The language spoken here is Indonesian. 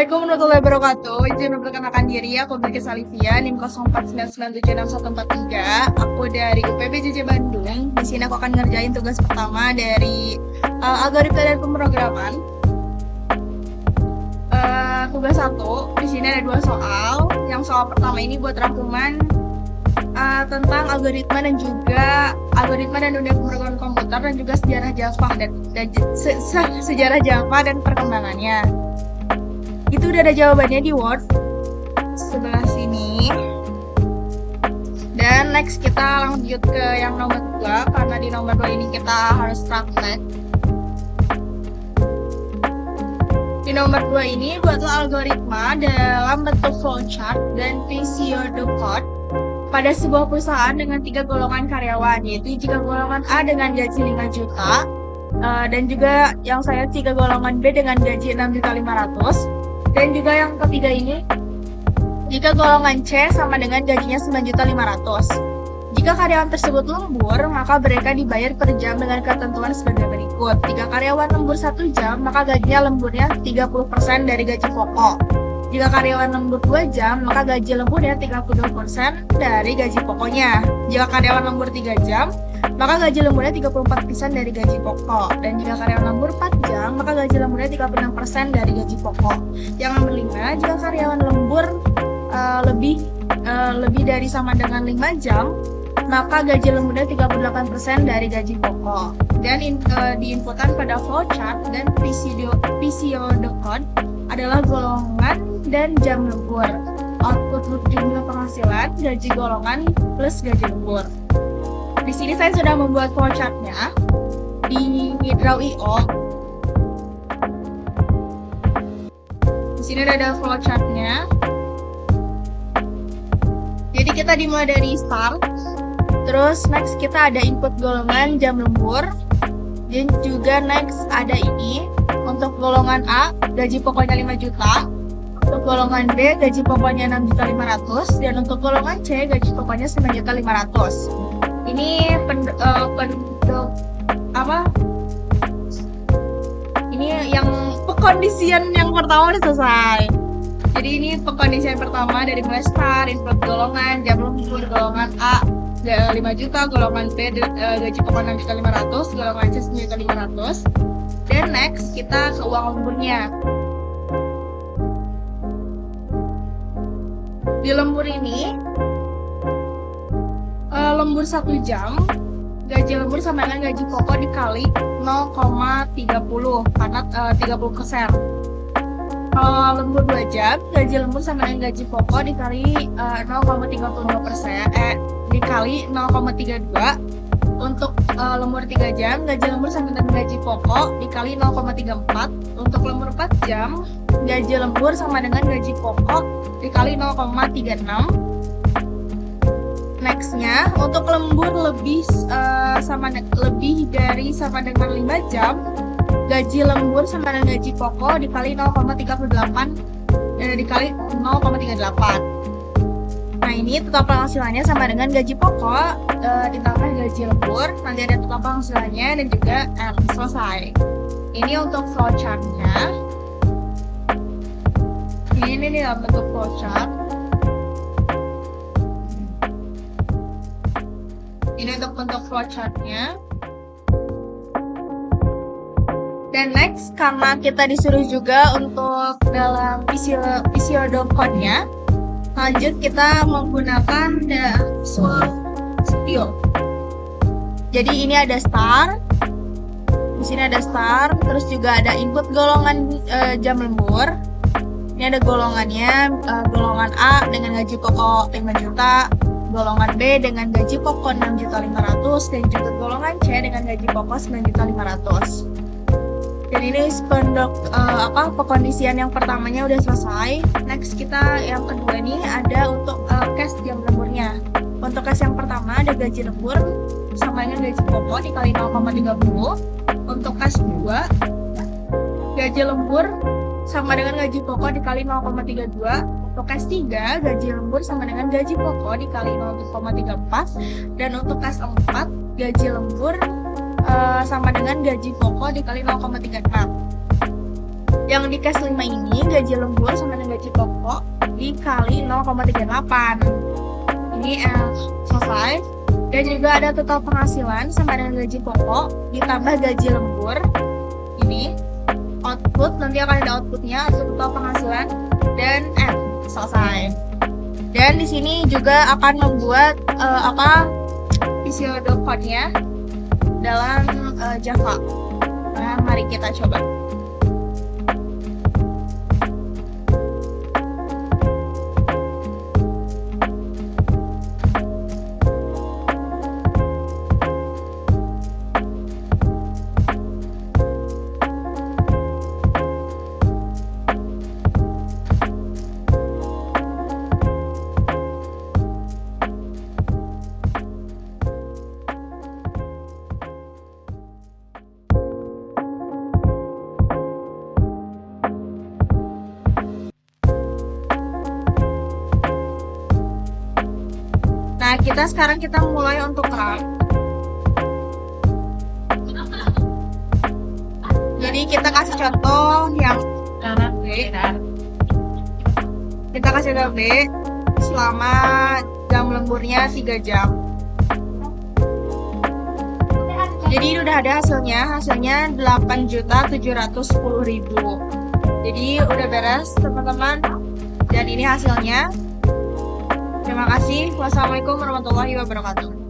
Assalamualaikum warahmatullahi wabarakatuh. Izin memperkenalkan diri, aku Bilkis Alivia, NIM 0499766143. Aku dari UPB JJ Bandung. Di sini aku akan ngerjain tugas pertama dari algoritma dan pemrograman. Tugas 1, di sini ada 2 soal. Yang soal pertama ini buat rangkuman tentang algoritma dan dunia pemrograman komputer dan juga sejarah Java sejarah Java dan perkembangannya. Itu udah ada jawabannya di Word sebelah sini. Dan next kita lanjut ke yang nomor 2, karena di nomor 2 ini kita harus praktek. Di nomor 2 ini buatlah algoritma dalam bentuk flowchart dan pseudocode pada sebuah perusahaan dengan 3 golongan karyawan, yaitu jika golongan A dengan gaji 5 juta, dan juga yang saya 3 golongan B dengan gaji 6.500.000. Dan juga yang ketiga ini, jika golongan C sama dengan gajinya 9.500.000. Jika karyawan tersebut lembur, maka mereka dibayar per jam dengan ketentuan sebagai berikut. Jika karyawan lembur 1 jam, maka gajinya lemburnya 30% dari gaji pokok. Jika karyawan lembur 2 jam, maka gaji lemburnya 32% dari gaji pokoknya. Jika karyawan lembur 3 jam, maka gaji lemburnya 34% dari gaji pokok. Dan jika karyawan lembur 4 jam, maka gaji lemburnya 36% dari gaji pokok. Yang nomor 5, jika karyawan lembur lebih dari sama dengan 5 jam, maka gaji lemburnya 38% dari gaji pokok. Dan diinputkan pada flowchart dan pseudocode adalah golongan dan jam lembur. Output jumlah penghasilan, gaji golongan plus gaji lembur. Di sini saya sudah membuat flowchartnya di Draw.io. Di sini ada flowchartnya. Jadi kita dimulai dari start. Terus next kita ada input golongan jam lembur. Dan juga next ada ini. Untuk golongan A, gaji pokoknya 5 juta. Untuk golongan B, gaji pokoknya 6.500.000. Dan untuk golongan C, gaji pokoknya 9.500.000. Ini Ini yang pengkondisian yang pertama udah selesai. Jadi ini pengkondisian pertama dari mulai start, input golongan, jam lembur, golongan A 5 juta, golongan B gaji pokok 6.500.000, golongan C 9.500.000. Dan next kita ke uang lemburnya. Di lembur ini lembur 1 jam, gaji lembur sama dengan gaji pokok dikali 0,30 karena 30%. Kalau lembur 2 jam, gaji lembur sama dengan gaji pokok dikali 0,32%, dikali 0,32. Untuk lembur 3 jam, gaji lembur sama dengan gaji pokok dikali 0,34. Untuk lembur 4 jam, gaji lembur sama dengan gaji pokok dikali 0,36. Nextnya, untuk lembur lebih dari sama dengan 5 jam, gaji lembur sama dengan gaji pokok dikali 0,38 dikali 0,38. Nah ini total penghasilannya sama dengan gaji pokok ditambah gaji lembur, nanti ada total penghasilannya dan juga selesai. Ini untuk flowchartnya. Ini dalam bentuk flowchart. Ini untuk bentuk flowchartnya. Dan next, karena kita disuruh juga untuk dalam pseudocode-nya, lanjut kita menggunakan Visual Studio. Jadi ini ada start, di sini ada start, terus juga ada input golongan jam lembur. Ini ada golongannya, golongan A dengan gaji pokok 5 juta, golongan B dengan gaji pokok 6.500.000, dan juga golongan C dengan gaji pokok 9.500.000. Dan ini pengkondisian yang pertamanya udah selesai. Next kita yang kedua ini ada untuk cash jam lemburnya. Untuk cash yang pertama ada gaji lembur sama dengan gaji pokok dikali 0,30. Untuk cash 2, gaji lembur sama dengan gaji pokok dikali 0,32. Untuk cash 3, gaji lembur sama dengan gaji pokok dikali 0,34. Dan untuk cash 4, gaji lembur sama dengan gaji pokok dikali 0,36. Yang di case 5 ini gaji lembur sama dengan gaji pokok dikali 0,38. Ini selesai. Dan juga ada total penghasilan sama dengan gaji pokok ditambah gaji lembur. Ini output, nanti akan ada outputnya atau total penghasilan dan selesai. Dan di sini juga akan membuat pseudocode-nya dalam Java. Nah, mari kita coba. Nah, sekarang kita mulai untuk run. Jadi kita kasih contoh yang B. Kita kasih contoh B selama jam lemburnya 3 jam. Jadi ini udah ada hasilnya 8.710.000. Jadi udah beres teman-teman. Dan ini hasilnya. Terima kasih. Wassalamualaikum warahmatullahi wabarakatuh.